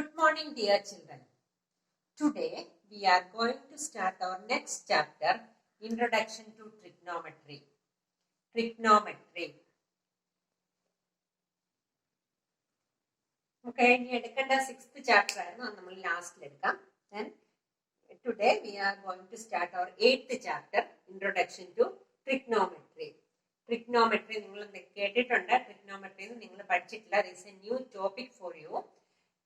Good morning, dear children. Today we are going to start our next chapter, Introduction to Trigonometry. Trigonometry. Okay, ഇനി എടുക്കേണ്ട 6th chapter ആയിരുന്നു, അത് നമ്മൾ ലാസ്റ്റിൽ എടുക്കാം. Then today we are going to start our 8th chapter, Introduction to Trigonometry. Trigonometry നിങ്ങൾ കേട്ടിട്ടുണ്ട്, trigonometry നിങ്ങൾ പഠിച്ചിട്ടില്ല. This is a new topic for you.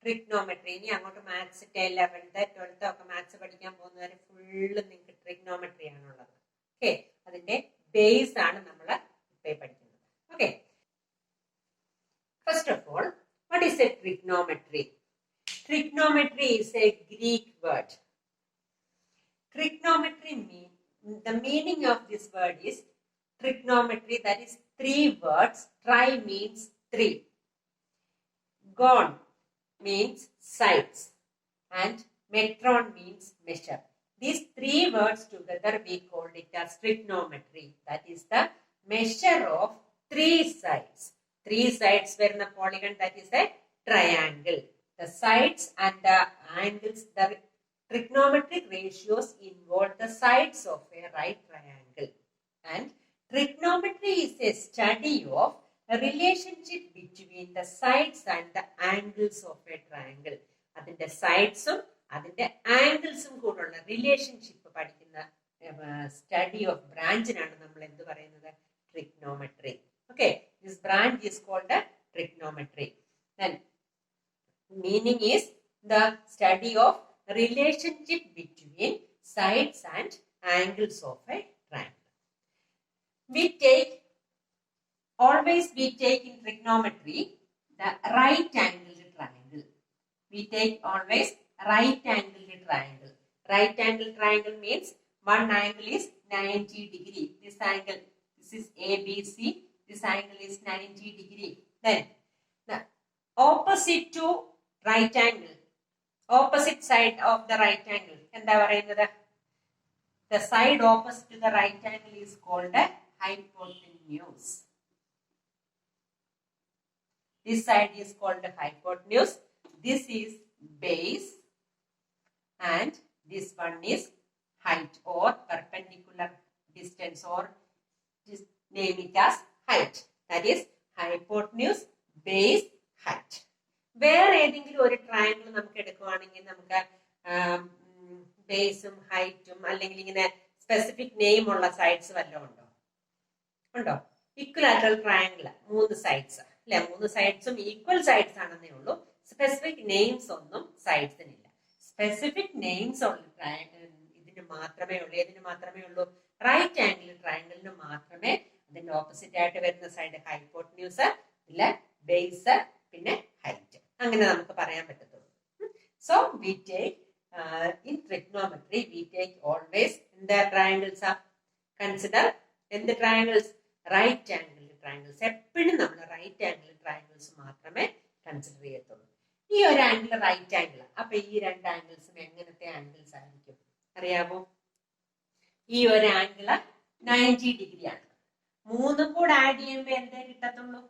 Trigonometry ഇനി അങ്ങോട്ട് മാത്സ് 11th 12th ഒക്കെ മാത്സ് പഠിക്കാൻ പോകുന്നവരെ ഫുള്ള് നിങ്ങൾക്ക് ട്രിഗ്നോമെട്രി ആണുള്ളത്. ഓക്കെ, അതിന്റെ ബേസ് ആണ് നമ്മൾ ഇപ്പോൾ പഠിക്കുന്നത്. Okay, first of all, what is A trigonometry? Trigonometry is a Greek word. Trigonometry the meaning of this word is trigonometry, that is 3 words. Tri means 3. Gon means sides and metron means measure. These 3 words together we called it as trigonometry. That is the measure of 3 sides. 3 sides were in a polygon, that is a triangle. The sides and the angles, the trigonometric ratios involve the sides of a right triangle. And trigonometry is a study of a relationship between the sides and the angles of a triangle. അതിന്റെ സൈഡ്സും അതിന്റെ ആംഗിൾസും കൂടുള്ള relationship പഠിക്കുന്ന study of ബ്രാഞ്ചിനാണ് നമ്മൾ എന്ത് പറയുന്നത്? Trigonometry. Okay, this branch is called trigonometry. Then meaning is the study of relationship between sides and angles of a triangle. Always we take in trigonometry the right angled triangle. We take always right angled triangle. Right angled triangle means one angle is 90 degree. This angle, this is ABC. This angle is 90 degree. Then the opposite to right angle, opposite side of the right angle, എന്താ പറയുന്നത്? The side opposite to the right angle is called a hypotenuse. This side is called the hypotenuse. This is base and this one is height or perpendicular distance, or just name it as height. That is hypotenuse, base, height. വേറെ ഏതെങ്കിലും ഒരു triangle നമുക്ക് എടുക്കുവാണെങ്കിൽ നമുക്ക് ബേസും ഹൈറ്റും അല്ലെങ്കിൽ ഇങ്ങനെ specific name ഉള്ള സൈഡ്സ് വല്ലതും ഉണ്ടോ? ഇക്വലാറ്ററൽ ട്രയാങ്കിൾ 3 സൈഡ്സ് അല്ലെ, 3 സൈഡ്സും ഈക്വൽ സൈഡ്സ് ആണെന്നേ ഉള്ളൂ. സ്പെസിഫിക് നെയിംസ് ഒന്നും സൈഡ്സിനില്ല. സ്പെസിഫിക് നെയിംസ് ഉള്ള ഇതിന് മാത്രമേ ഉള്ളൂ. ഏതിന് മാത്രമേ ഉള്ളൂ? റൈറ്റ് ആംഗിൾ ട്രയാങ്കിളിന് മാത്രമേ അതിന്റെ ഓപ്പോസിറ്റ് ആയിട്ട് വരുന്ന സൈഡ് ഹൈപ്പോട്ടന്യൂസ്, ഇല്ല ബേസ്, പിന്നെ ഹൈറ്റ്, അങ്ങനെ നമുക്ക് പറയാൻ പറ്റത്തുള്ളൂ. So we take in trigonometry we take always the triangles are consider എന്ത് ട്രയാങ്കിൾസ്? Right angle triangles. എപ്പോഴും നമ്മൾ റൈറ്റ് ആംഗിൾ ട്രയാങ്കിൾസ് മാത്രമേ കൺസിഡർ ചെയ്യത്തുള്ളൂ. ഈ ഒരു ആംഗിൾ റൈറ്റ് ആംഗിൾ, അപ്പൊ ഈ 2 ആംഗിൾസും എങ്ങനത്തെ ആംഗിൾസ് ആയിരിക്കും അറിയാമോ? ഈ ഒരു ആംഗിള് 90 ഡിഗ്രി ആണ്. 3 കൂടെ ആഡ് ചെയ്യുമ്പോൾ എന്തേ കിട്ടത്തുള്ളൂ?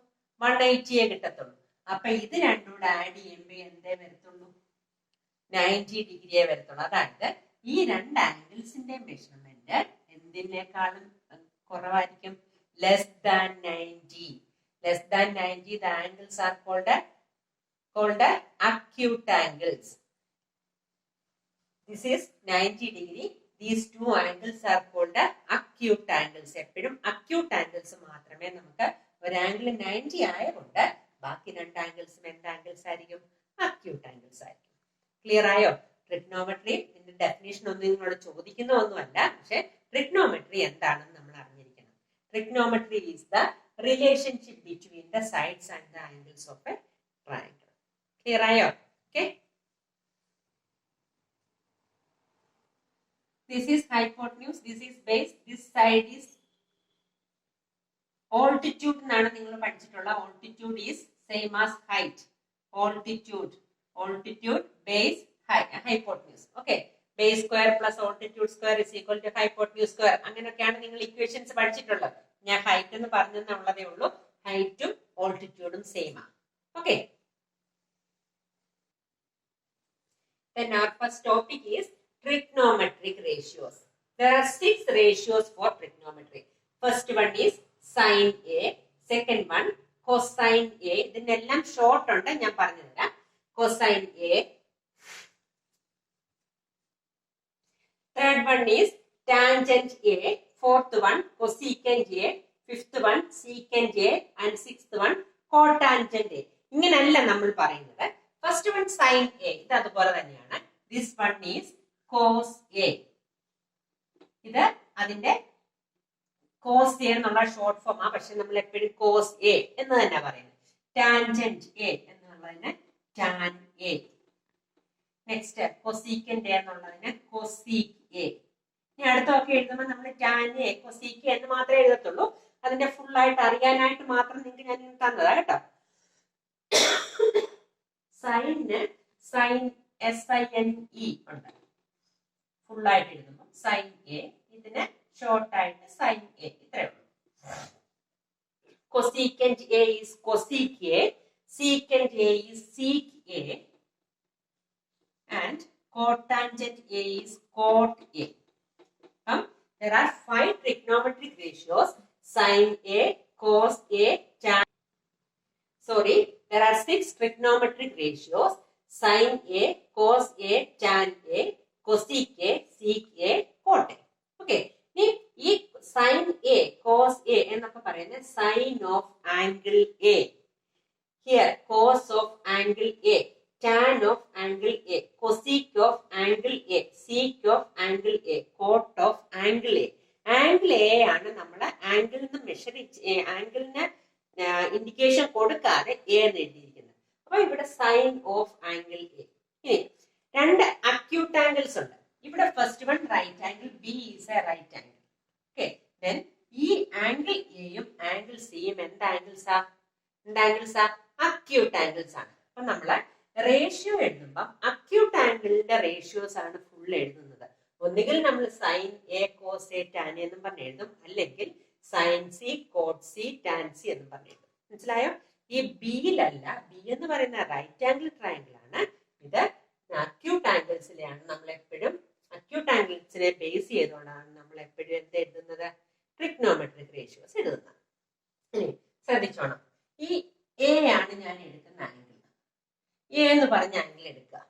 180 കിട്ടത്തുള്ളൂ. അപ്പൊ ഇത് 2 കൂടെ ആഡ് ചെയ്യുമ്പോൾ എന്തേ വരത്തുള്ളൂ? 90 ഡിഗ്രിയെ വരത്തുള്ളൂ. അതായത് ഈ 2 ആംഗിൾസിന്റെ മെഷർമെന്റ് എന്തിനേക്കാളും കുറവായിരിക്കും? Less than 90. Less than 90, the angles are called acute angles. This is 90 degree. These 2 angles are called acute angles. എപ്പോഴും acute angles മാത്രമേ നമുക്ക് ഒരു ആംഗിൾ 90 ആയതുകൊണ്ട് ബാക്കി 2 ആംഗിൾസും എന്ത് ആംഗിൾസ് ആയിരിക്കും? acute angles ആയിരിക്കും. ക്ലിയർ ആയോ? ട്രിഗ്നോമെട്രി ഇതിന്റെ ഡെഫിനേഷൻ ഒന്നും നിങ്ങളോട് ചോദിക്കുന്ന ഒന്നുമല്ല, പക്ഷെ ട്രിഗ്നോമെട്രി എന്താണെന്ന് നമ്മൾ അറിഞ്ഞിരിക്കണം. Trigonometry is the relationship between the sides and the angles of a triangle. Clear ayo? Okay. This is hypotenuse, this is base, this side is altitude എന്നാണ് നിങ്ങൾ പഠിച്ചിട്ടുള്ള. altitude is same as height. altitude, base, hypotenuse. Okay. Base square plus altitude square is equal to hypotenuse square. അങ്ങനെയൊക്കെയാണ് നിങ്ങൾ equations പഠിച്ചിട്ടുള്ളത്. ഞാൻ height എന്ന് പറഞ്ഞെന്നുള്ളതേ ഉള്ളൂ. ഹൈറ്റും ഓൾട്ടിറ്റ്യൂഡും സെയിം ആണ്. Okay, Then our first topic is trigonometric ratios. There are 6 ratios for trigonometry. First one is sin A. Second one cosine A. ഇതിനെല്ലാം short ഉണ്ട്, ഞാൻ പറഞ്ഞു തരാം. Cosine A. Third one is tangent A. Fourth one cosecant A. Fifth one secant A. And sixth one cotangent A. ഇങ്ങനെയല്ല നമ്മൾ പറയുന്നത്. First one sine A, ഇത് അതുപോലെ തന്നെയാണ്. This one is cos A. ഇത് അതിന്റെ കോസ് എ എന്നുള്ള short form ആ, പക്ഷെ നമ്മൾ എപ്പോഴും കോസ് എ എന്ന് തന്നെ പറയുന്നത്. ടാൻജന്റ് എ എന്നുള്ളതിന് tan A. Next cosecant A എന്നുള്ളതിന് കൊസീക് എ. ഇനി അടുത്തൊക്കെ എഴുതുമ്പോൾ നമ്മൾ ടാൻ എ കൊസീക് എന്ന് മാത്രമേ എഴുതത്തുള്ളൂ. അതിന്റെ ഫുൾ ആയിട്ട് അറിയാനായിട്ട് മാത്രം നിങ്ങൾക്ക് ഞാൻ തന്നതാ കേട്ടോ. സൈന് സൈൻ SINE ഉണ്ട്. ഫുൾ ആയിട്ട് എഴുതുമ്പോൾ സൈൻ എ, ഇതിന് ഷോർട്ട് ആയിട്ട് സൈൻ എ, ഇത്രയേ ഉള്ളൂ. Cosecant A is cosec A, secant A is sec A, and cotangent A is cot A. There are 5 trigonometric ratios: sin A, cos A, tan. Sorry, there are 6 trigonometric ratios: sin A, cos A, tan A, cosec A, sec A, cot A. Okay. ഈ sin A, cos A എന്നൊക്കെ പറയുന്നത് sin of angle A. Here, cos of angle A, tan of angle A, cosec of angle A, sec of angle A, cot of angle A. Angle A ആണ് നമ്മൾ ആംഗിളിന് measure ആംഗിളിന് indication കൊടുക്കാതെ A എന്ന് എഴുതിയിരിക്കുന്നത്. അപ്പൊ ഇവിടെ sign of angle A. ഇനി 2 acute angles ഉണ്ട്. ഇവിടെ first one right angle, B is a right angle. Okay, then ഈ ആംഗിൾ എയും ആംഗിൾ സിയും എന്ത് ആംഗിൾസാ? അക്യൂട്ട് ആംഗിൾസ് ആണ്. അപ്പൊ നമ്മള് റേഷ്യോ എഴുതുമ്പോൾ അക്യൂട്ട് ആംഗിളിന്റെ റേഷ്യോസ് ആണ് ഫുൾ എഴുതുന്നത്. ഒന്നുകിൽ നമ്മൾ sine A cos A tan എന്നും പറഞ്ഞ് എഴുതും, അല്ലെങ്കിൽ sine C cot C tan C എന്നും പറഞ്ഞ് എഴുതും. മനസ്സിലായോ? ഈ ബിയിലല്ല, ബി എന്ന് പറയുന്ന റൈറ്റ് ആംഗിൾ ട്രയാംഗിൾ ആണ്. ഇത് അക്യൂട്ട് ആംഗിൾസിലെയാണ് നമ്മൾ എപ്പോഴും, അക്യൂട്ട് ആംഗിൾസിനെ ബേസ് ചെയ്തുകൊണ്ടാണ് നമ്മൾ എപ്പോഴും എന്ത് എഴുതുന്നത്? ട്രിഗ്നോമെട്രിക് റേഷ്യോസ് എഴുതുന്നത്. ഇനി ശ്രദ്ധിച്ചോണം, ഈ എ ആണ് ഞാൻ എടുക്കുന്ന ആംഗിൾ. എ എന്ന് പറഞ്ഞ ആംഗിൾ എടുക്കുക.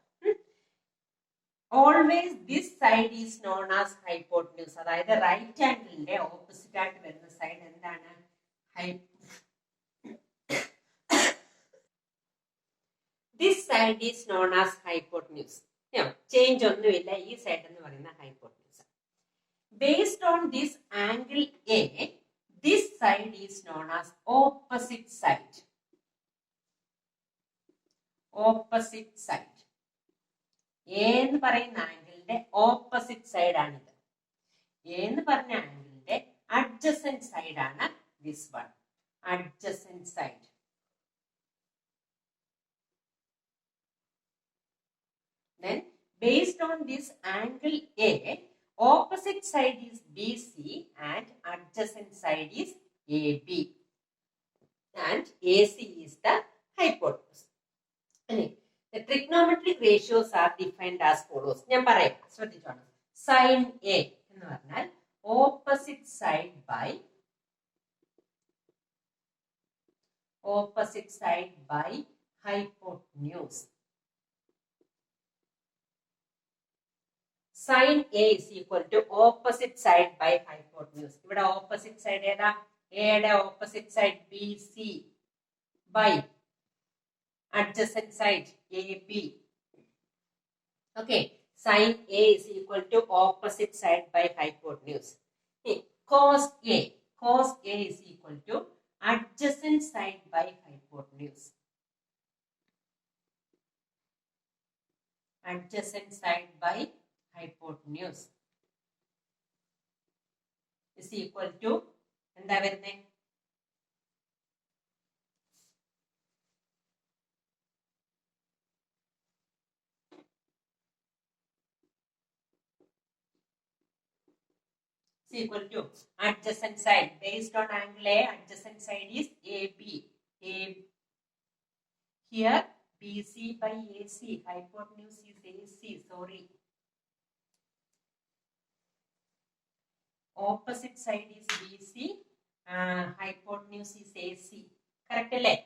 Always this side is known as hypotenuse. അതായത് റൈറ്റ് ആംഗിളിന്റെ ഓപ്പോസിറ്റ് ആയിട്ട് വരുന്ന സൈഡ് എന്താണ്? This side is known as hypotenuse. Change ഒന്നുമില്ല, ഈ സൈഡ് എന്ന് പറയുന്ന hypotenuse. Based on this angle A, this side is known as opposite side. Opposite side, A എന്ന് പറയുന്ന ആംഗിളിന്റെ ഓപ്പോസിറ്റ് സൈഡ് ആണിത്. എ എന്ന് പറഞ്ഞ ആംഗിളിന്റെ അഡ്ജസന്റ് സൈഡ് ആണ് this one, adjacent side. Then based on this angle A, opposite side is BC and adjacent side is AB, and AC is the hypotenuse. The trigonometric ratios are defined as follows. ഞാൻ പറയാം, ശ്രദ്ധിച്ചോണം. Sin A എന്ന് പറഞ്ഞാൽ opposite side by hypotenuse. Sin A is equal to opposite side by hypotenuse. ഇവിടെ opposite side ഏതാ? A യുടെ opposite side BC by adjacent side AB. Okay, sin A is equal to opposite side by hypotenuse. Cos A is equal to adjacent side by hypotenuse. Adjacent side by hypotenuse is equal to എന്താ വരുന്നേ? is equal to adjacent side. Based on angle A, adjacent side is AB. Here BC by AC. Hypotenuse is AC. Sorry. Opposite side is BC. Hypotenuse is AC. Correct?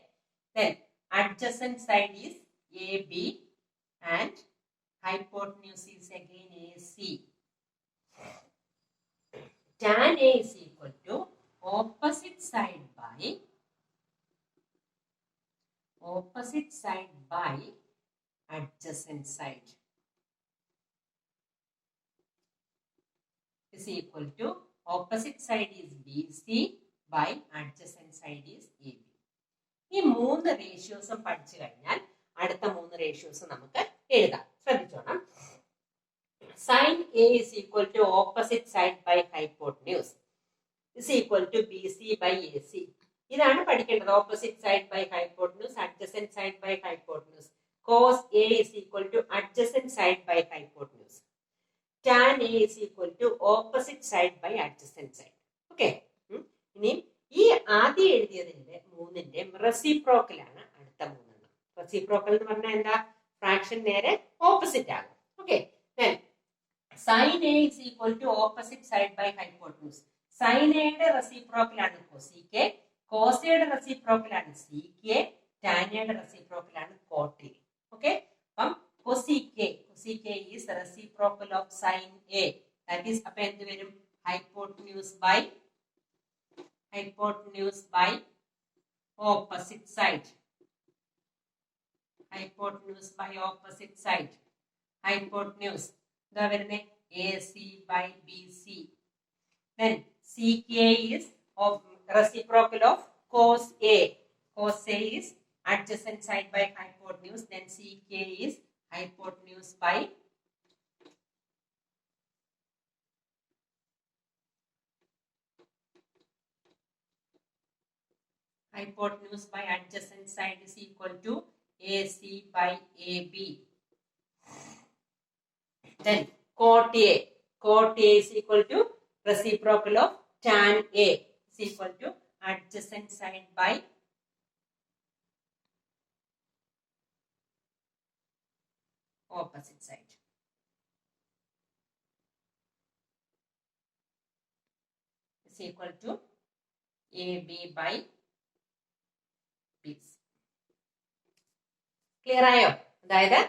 Then adjacent side is AB and hypotenuse is again AC. Tan A is equal to opposite side by adjacent side is equal to opposite side is BC by adjacent side is AB. ഈ മൂന്ന് റേഷ്യോസും പഠിച്ചു കഴിഞ്ഞാൽ അടുത്ത മൂന്ന് ratios നമുക്ക് എഴുതാം. ശ്രദ്ധിച്ചോണം. Sin A is equal to opposite side by hypotenuse is equal to BC by AC. ഇതാണ് പഠിക്കേണ്ടത്. Opposite side by hypotenuse, adjacent side by hypotenuse. Cos A is equal to adjacent side by hypotenuse. Tan A is equal to opposite side by adjacent side. Okay. ഇനി ഈ ആദ്യം എഴുതിയതിന്റെ മൂന്നിന്റെ റെസിപ്രോക്കലാണ് അടുത്ത മൂന്നെണ്ണം. Reciprocal എന്ന് പറഞ്ഞാൽ എന്താ? ഫ്രാക്ഷൻ നേരെ ഓപ്പോസിറ്റ് ആകും. Okay. Sine A is equal to opposite side by hypotenuse. Sine എയുടെ റെസിപ്രോക്കലാണ് കോസികെ, കോസയുടെ റെസിപ്രോക്കലാണ് സീകെ, ടാനയുടെ റെസിപ്രോക്കലാണ് കോട്ടി. ഓക്കെ. അപ്പം cosec is reciprocal of sine A. That is അപ്പൊ എന്ത് വരും? Hypotenuse by opposite side. Hypotenuse by opposite side. Hypotenuse എന്താ വരുന്നത്? AC by BC. Then CK is of reciprocal of cos A. Cos A is adjacent side by hypotenuse. Then CK is hypotenuse by adjacent side is equal to AC by AB. Then cot A is equal to reciprocal of tan A is equal to adjacent side by opposite side. Is equal to AB by BC. Clear ആയോ? അതായത്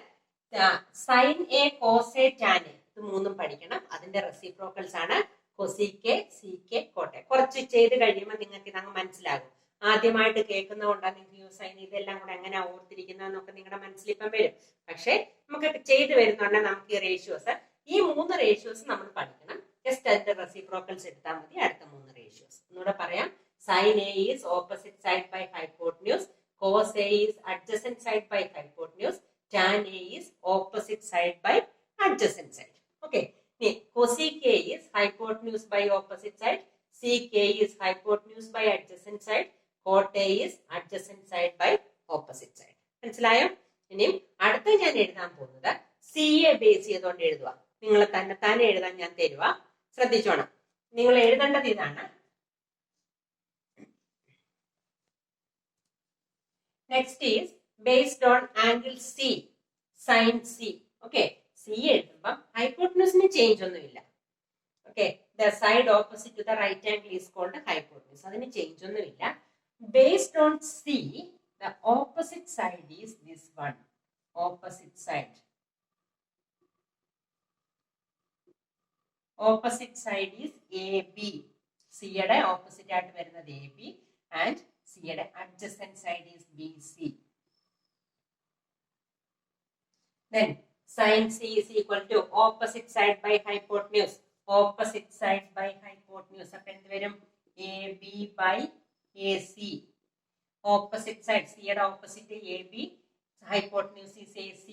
sine A, cos A, tan A ഇത് മൂന്നും പഠിക്കണം. അതിന്റെ reciprocals ആണ് കൊസികെ, CK, കോട്ടെ. കുറച്ച് ചെയ്ത് കഴിയുമ്പോൾ നിങ്ങൾക്ക് ഇതങ്ങ് മനസ്സിലാകും. ആദ്യമായിട്ട് കേൾക്കുന്നതുകൊണ്ടാണ് നിങ്ങൾക്ക് സൈൻ ഇതെല്ലാം കൂടെ എങ്ങനെ ഓർത്തിരിക്കുന്നതെന്നൊക്കെ നിങ്ങളുടെ മനസ്സിൽ ഇപ്പം വരും. പക്ഷെ നമുക്ക് ചെയ്ത് വരുന്നുണ്ടെങ്കിൽ നമുക്ക് ഈ റേഷ്യോസ്, ഈ മൂന്ന് റേഷ്യോസ് നമ്മൾ പഠിക്കണം. ജസ്റ്റ് അതിന്റെ റെസിപ്രോക്കൽസ് എടുത്താൽ മതി. അടുത്ത മൂന്ന് റേഷ്യോസ് ഒന്നുകൂടെ പറയാം. Sin A is opposite side by hypotenuse. Cos A is adjacent side by hypotenuse. Tan A is opposite side by adjacent side. Okay. Cosec A is hypotenuse by opposite side. Sec A is hypotenuse by adjacent side. Cot A is adjacent side by opposite side. മനസ്സിലായോ? ഇനിയും അടുത്ത ഞാൻ എഴുതാൻ പോകുന്നത് C A base ചെയ്തുകൊണ്ട് എഴുതുക. നിങ്ങൾ തന്നെ എഴുതാൻ ഞാൻ തരുക. ശ്രദ്ധിച്ചോണം. നിങ്ങൾ എഴുതേണ്ടത് ഇതാണ്. Next is based on angle C, sin C. Okay, C എഴുതുമ്പോൾ ഹൈപ്പോട്ടന്യൂസിന് ചേഞ്ച് ഒന്നുമില്ല. Okay, the side opposite to the right angle is called hypotenuse. അതിന് ചേഞ്ച് ഒന്നുമില്ല. Based on C, the opposite side is this one. Opposite side. Opposite side is AB. C യുടെ opposite ആയിട്ട് വരുന്നത് AB and C യുടെ adjacent side is BC. Then sin C is equal to opposite side by hypotenuse. Opposite side by hypotenuse. അപ്പോൾ എന്ത് വരും? AB by AC. Opposite side, C യുടെ opposite AB, hypotenuse is AC.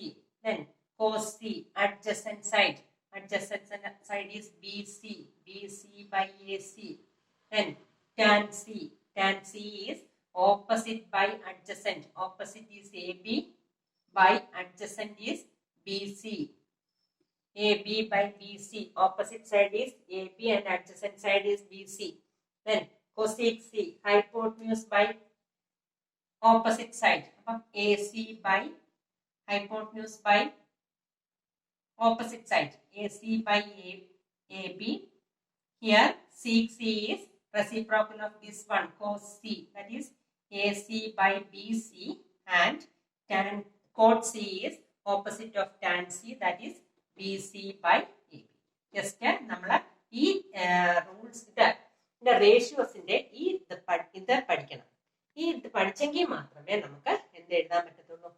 Then cos C, adjacent side. Adjacent side is BC. BC by AC. Then tan C. Tan C is opposite by adjacent. Opposite is AB by adjacent is BC. AB by BC. Opposite side is AB and adjacent side is BC. Then cosec C. Hypotenuse by opposite side. AC by hypotenuse by opposite side, AC by AB. Here sec C is reciprocal of this one, cos C, that is AC by BC, and tan cot C is opposite of tan C, that is BC by AB. Just നമ്മൾ ഈ റൂൾസിന്റെ റേഷ്യോസിന്റെ ഇത് പഠിക്കണം. ഈ ഇത് പഠിച്ചെങ്കിൽ മാത്രമേ നമുക്ക് എന്ത് എഴുതാൻ പറ്റത്തുള്ളൂ,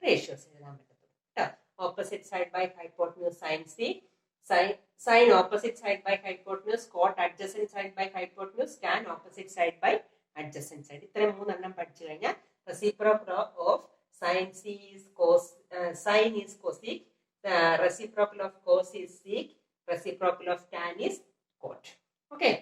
റേഷ്യോസ് എഴുതാൻ പറ്റത്തുള്ളൂ കേട്ടോ. Opposite side by hypotenuse sine C, sin opposite side by hypotenuse, cot adjacent side by hypotenuse, tan opposite side by adjacent side. ഇത്രയും മൂന്നെണ്ണം പഠിച്ചു കഴിഞ്ഞാൽ reciprocal of sin C is cos, sin is cosec, reciprocal of cos is sec, reciprocal of tan is cot. Okay.